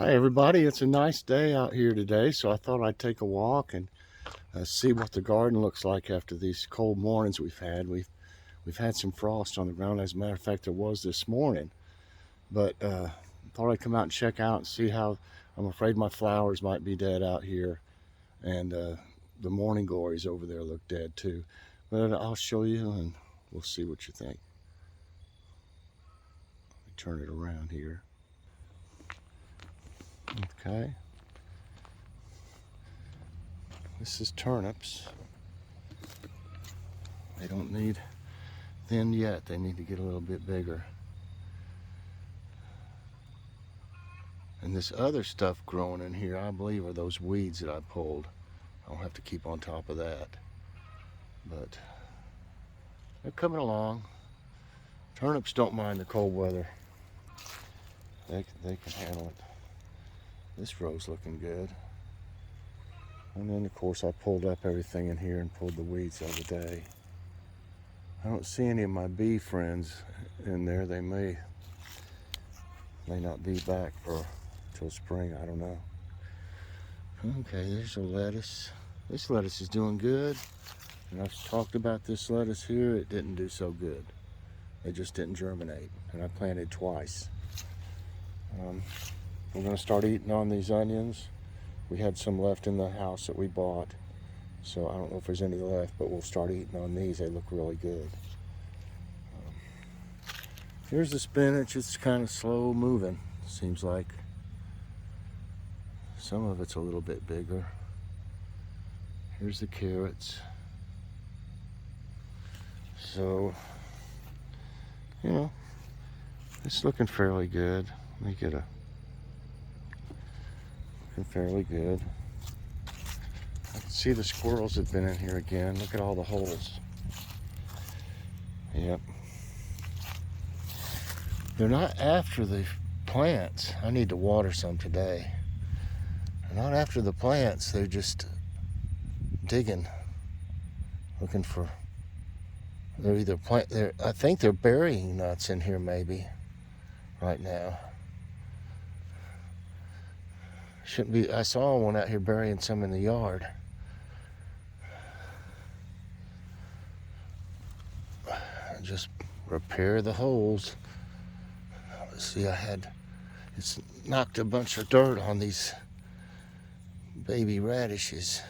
Hi everybody, it's a nice day out here today, so I thought I'd take a walk and see what the garden looks like after these cold mornings we've had. We've had some frost on the ground. As a matter of fact, there was this morning, but thought I'd come out and check out and see how. I'm afraid my flowers might be dead out here, and the morning glories over there look dead too. But I'll show you and we'll see what you think. Let me turn it around here. Okay. This is turnips. They don't need thin yet. They need to get a little bit bigger. And this other stuff growing in here, I believe, are those weeds that I pulled. I'll have to keep on top of that. But they're coming along. Turnips don't mind the cold weather. They can handle it. This row's looking good. And then of course I pulled up everything in here and pulled the weeds the other day. I don't see any of my bee friends in there. They may not be back till spring, I don't know. Okay, there's a lettuce. This lettuce is doing good. And I've talked about this lettuce here. It didn't do so good. It just didn't germinate. And I planted twice. We're gonna start eating on these onions. We had some left in the house that we bought, so I don't know if there's any left, but we'll start eating on these. They look really good. Here's the spinach. It's kind of slow moving, seems like. Some of it's a little bit bigger. Here's the carrots. So, you know, it's looking fairly good. Let me get fairly good. I can see the squirrels have been in here again. Look at all the holes. Yep. They're not after the plants. I need to water some today. They're not after the plants. They're just digging, looking for. They're either I think they're burying nuts in here maybe right now. Shouldn't be. I saw one out here burying some in the yard. Just repair the holes. See, it's knocked a bunch of dirt on these baby radishes.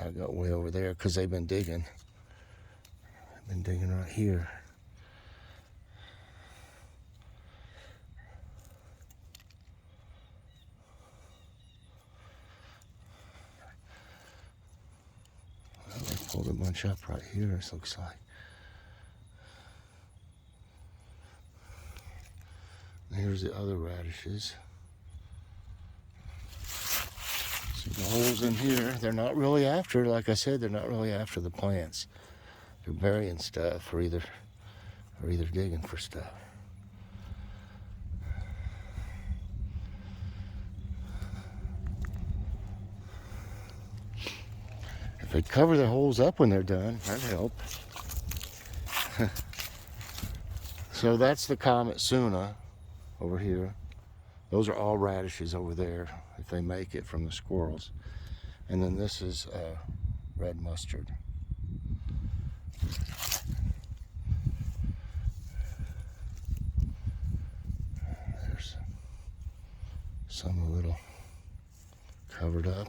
I got way over there because they've been digging. I've been digging right here. Well, they pulled a bunch up right here, it looks like. And here's the other radishes. See the holes in here, they're not really after, like I said, they're not really after the plants. They're burying stuff or either digging for stuff. If they cover their holes up when they're done, that'd help. So that's the Komatsuna over here. Those are all radishes over there, if they make it from the squirrels. And then this is red mustard. There's some a little covered up.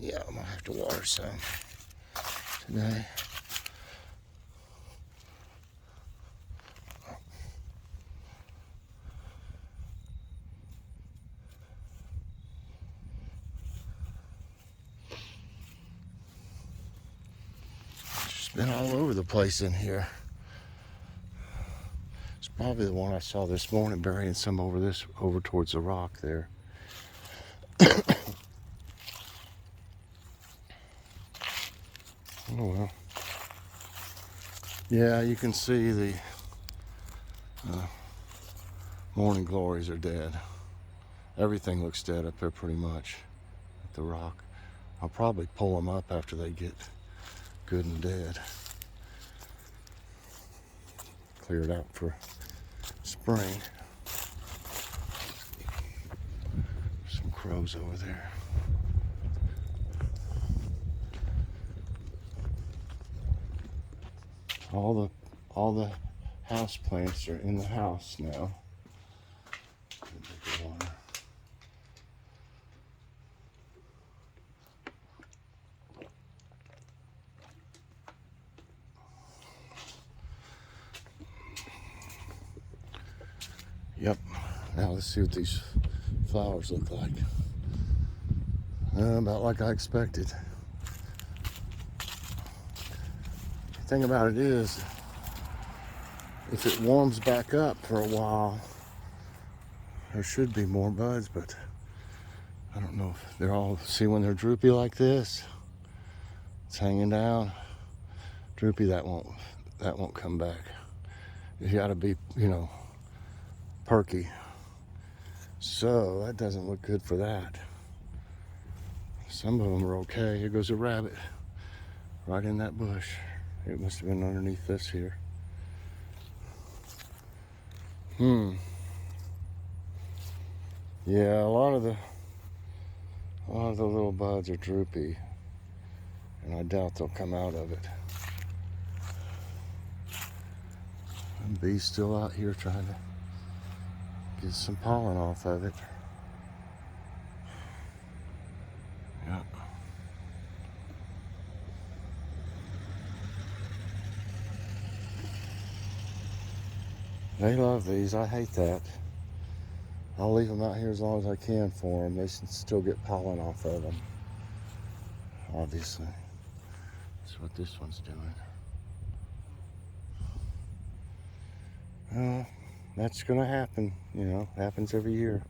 Yeah, I'm gonna have to water some today. Been all over the place in here. It's probably the one I saw this morning burying some over towards the rock there. Oh well. Yeah, you can see the morning glories are dead. Everything looks dead up there pretty much at the rock. I'll probably pull them up after they get good and dead. Clear it out for spring. Some crows over there. All the house plants are in the house now. Yep. Now let's see what these flowers look like. About like I expected. The thing about it is, if it warms back up for a while, there should be more buds, but I don't know if they're all, see when they're droopy like this, it's hanging down. Droopy, that won't come back. You gotta be, perky. So that doesn't look good for that. Some of them are okay. Here goes a rabbit right in that bush. It must have been underneath this here. Yeah, a lot of the little buds are droopy, and I doubt they'll come out of it. And bees still out here trying to get some pollen off of it. Yeah. They love these. I hate that. I'll leave them out here as long as I can for them. They can still get pollen off of them. Obviously. That's what this one's doing. That's gonna happen, happens every year.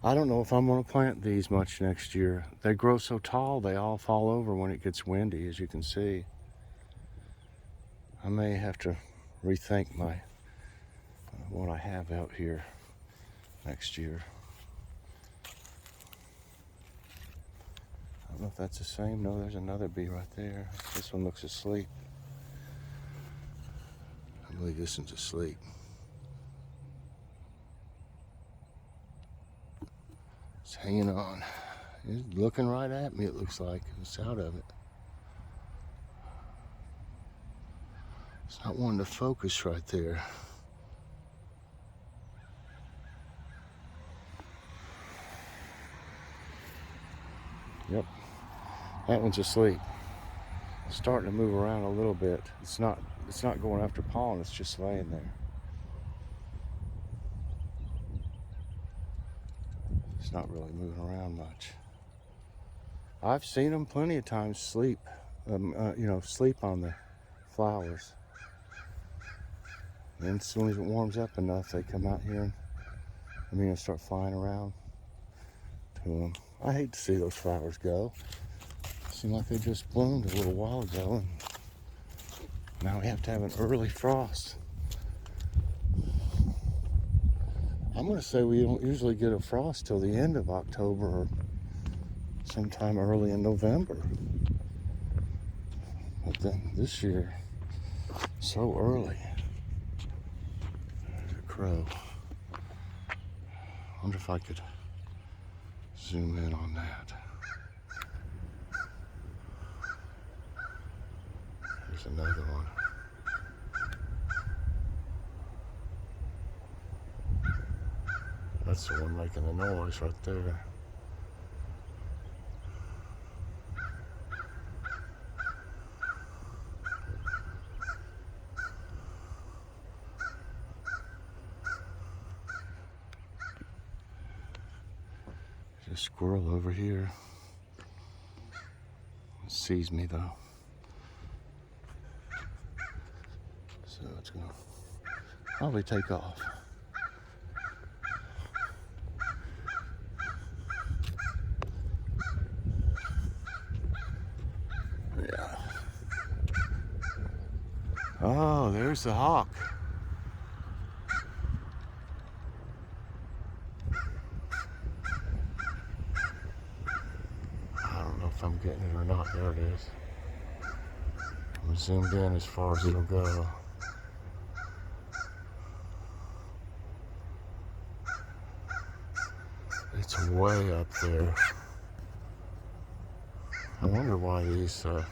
I don't know if I'm gonna plant these much next year. They grow so tall, they all fall over when it gets windy, as you can see. I may have to rethink what I have out here next year. I don't know if that's the same. No, there's another bee right there. This one looks asleep. I believe this one's asleep. It's hanging on. It's looking right at me, it looks like. It's out of it. It's not wanting to focus right there. Yep, that one's asleep. It's starting to move around a little bit. It's not going after pollen, it's just laying there. It's not really moving around much. I've seen them plenty of times sleep, sleep on the flowers. And as soon as it warms up enough, they come out here and start flying around to them. I hate to see those flowers go. Seemed like they just bloomed a little while ago, and now we have to have an early frost. I'm gonna say we don't usually get a frost till the end of October or sometime early in November. But then this year, so early. There's a crow. I wonder if I could zoom in on that. There's another one. That's the one making the noise right there. There's a squirrel over here. It sees me though. So it's gonna probably take off. Yeah. Oh, there's the hawk. I don't know if I'm getting it or not. There it is. I'm zoomed in as far as it'll go. It's way up there. I wonder why these, well,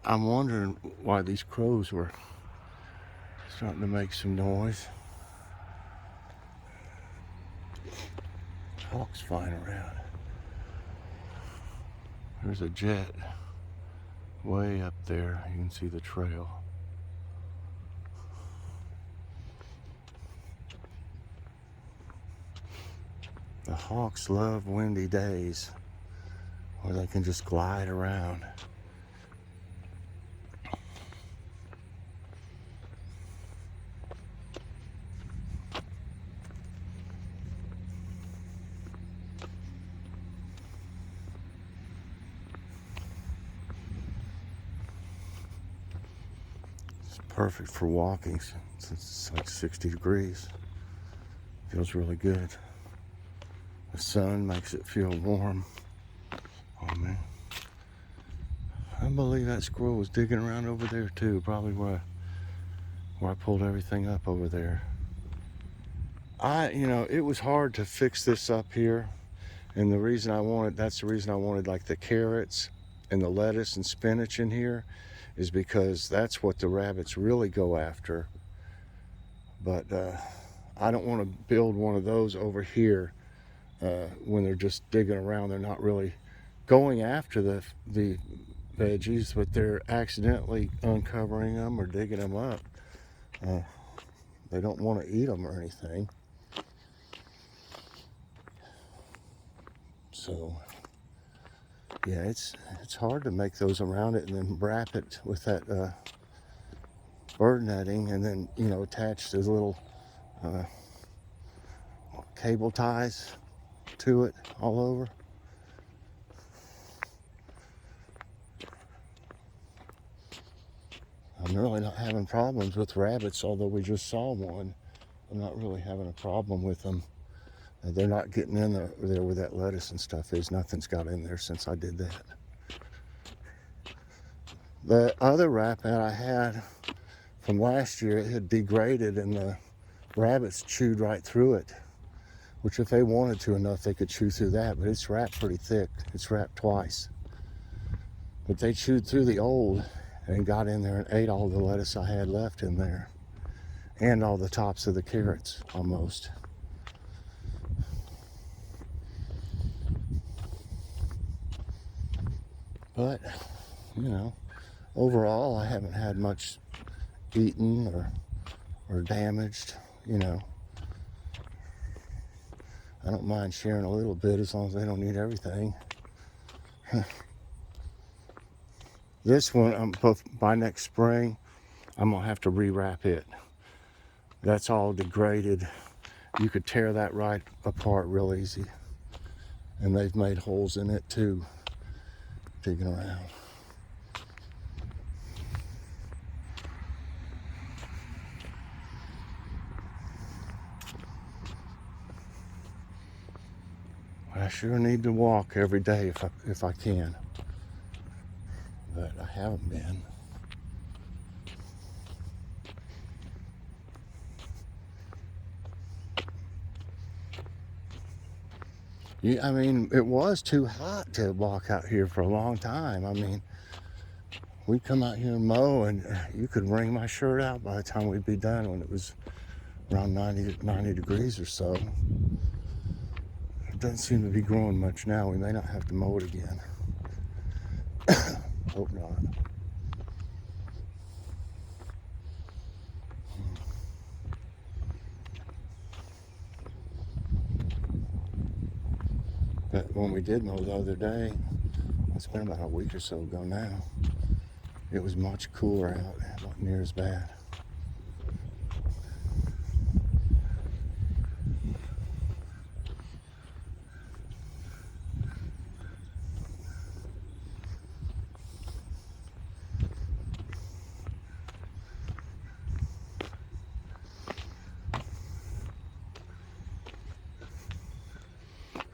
I'm wondering why these crows were starting to make some noise. Hawks flying around. There's a jet way up there. You can see the trail. The hawks love windy days where they can just glide around. It's perfect for walking since it's like 60 degrees. Feels really good. The sun makes it feel warm. Oh man. I believe that squirrel was digging around over there too, probably where I pulled everything up over there. It was hard to fix this up here, and that's the reason I wanted like the carrots and the lettuce and spinach in here, is because that's what the rabbits really go after. But I don't want to build one of those over here when they're just digging around. They're not really going after the veggies, but they're accidentally uncovering them or digging them up. They don't want to eat them or anything. So yeah, it's hard to make those around it and then wrap it with that bird netting, and then attach those little cable ties to it all over. I'm really not having problems with rabbits, although we just saw one. I'm not really having a problem with them. They're not getting in there where that lettuce and stuff is. Nothing's got in there since I did that. The other wrap that I had from last year, it had degraded and the rabbits chewed right through it, which if they wanted to enough, they could chew through that, but it's wrapped pretty thick. It's wrapped twice. But they chewed through the old and got in there and ate all the lettuce I had left in there, and all the tops of the carrots almost. But, overall, I haven't had much eaten or damaged, I don't mind sharing a little bit as long as they don't eat everything. This one, by next spring, I'm gonna have to rewrap it. That's all degraded. You could tear that right apart real easy. And they've made holes in it too, digging around. I sure need to walk every day if I can, but I haven't been. It was too hot to walk out here for a long time. We'd come out here and mow, and you could wring my shirt out by the time we'd be done when it was around 90 degrees or so. It doesn't seem to be growing much now. We may not have to mow it again. Hope not. But when we did mow the other day, it's been about a week or so ago now, it was much cooler out. It wasn't near as bad.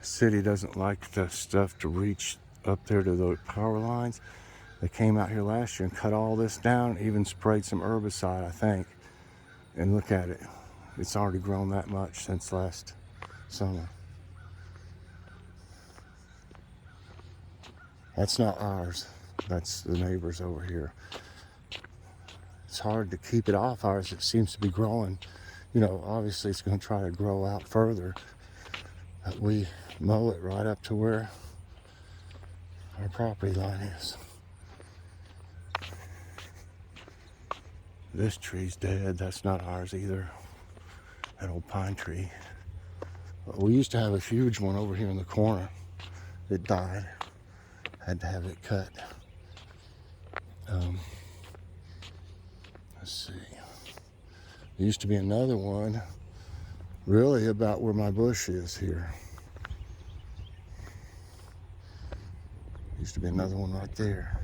The city doesn't like the stuff to reach up there to the power lines. They came out here last year and cut all this down, even sprayed some herbicide, I think. And look at it. It's already grown that much since last summer. That's not ours. That's the neighbors over here. It's hard to keep it off ours. It seems to be growing. You know, obviously it's going to try to grow out further. But we mow it right up to where our property line is. This tree's dead. That's not ours either. That old pine tree. We used to have a huge one over here in the corner. It died. Had to have it cut. Let's see. There used to be another one really about where my bush is here. Used to be another one right there.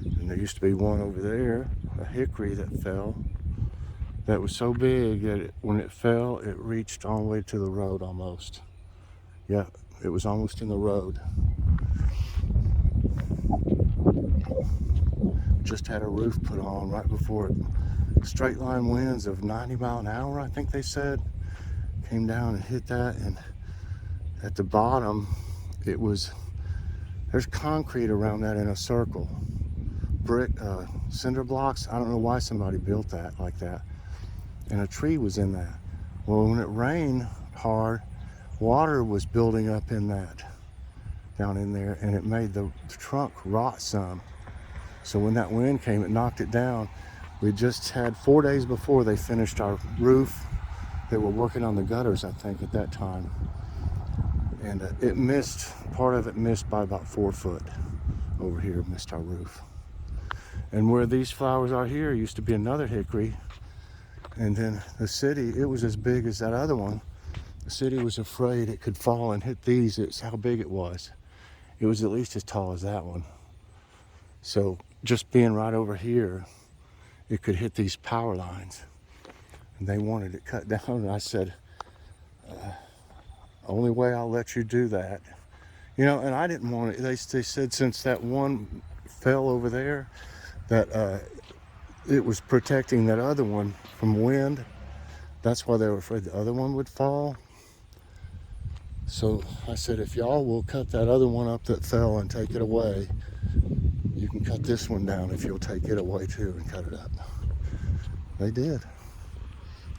And there used to be one over there, a hickory that fell. That was so big that when it fell, it reached all the way to the road almost. Yeah, it was almost in the road. Just had a roof put on right before it. Straight line winds of 90 mile an hour, I think they said, came down and hit that. And at the bottom, it was, there's concrete around that in a circle. Brick, cinder blocks. I don't know why somebody built that like that. And a tree was in that. Well, when it rained hard, water was building up in that, down in there, and it made the trunk rot some. So when that wind came, it knocked it down. We just had 4 days before they finished our roof. They were working on the gutters, I think, at that time. And it missed, part of it missed by about 4 foot over here, missed our roof. And where these flowers are here used to be another hickory. And then the city, it was as big as that other one. The city was afraid it could fall and hit these. It's how big it was. It was at least as tall as that one. So just being right over here, it could hit these power lines. And they wanted it cut down. And I said, only way I'll let you do that. You know, and I didn't want it. They said since that one fell over there, that it was protecting that other one from wind. That's why they were afraid the other one would fall. So I said, if y'all will cut that other one up that fell and take it away, you can cut this one down if you'll take it away too and cut it up. They did.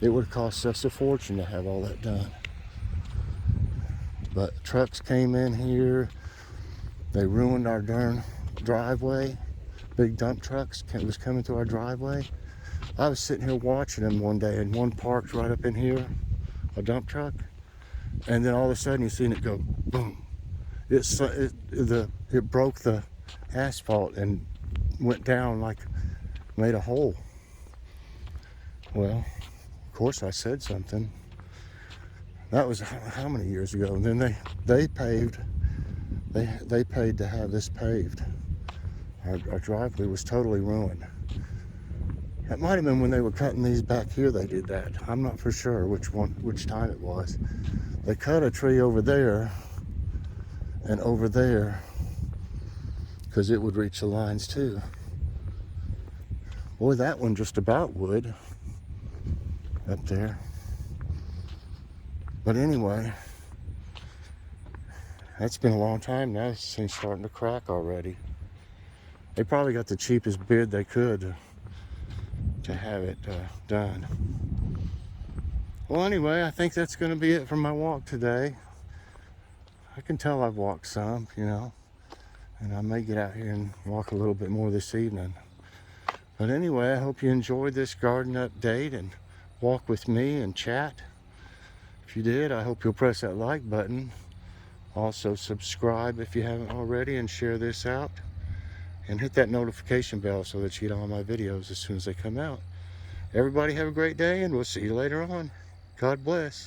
It would cost us a fortune to have all that done. But trucks came in here. They ruined our darn driveway. Big dump trucks was coming through our driveway. I was sitting here watching them one day, and one parked right up in here, a dump truck, and then all of a sudden you seen it go boom. It broke the asphalt and went down, like made a hole. Well, of course I said something. That was how many years ago? And then they paved. They paid to have this paved. Our driveway was totally ruined. It might have been when they were cutting these back here they did that. I'm not for sure which time it was. They cut a tree over there and over there because it would reach the lines too. Boy, that one just about would up there. But anyway, that's been a long time now. This thing's starting to crack already. They probably got the cheapest bid they could to have it done. Well, anyway, I think that's going to be it for my walk today. I can tell I've walked some, you know, and I may get out here and walk a little bit more this evening. But anyway, I hope you enjoyed this garden update and walk with me and chat. If you did, I hope you'll press that like button. Also subscribe if you haven't already, and share this out. And hit that notification bell so that you get all my videos as soon as they come out. Everybody have a great day, and we'll see you later on. God bless.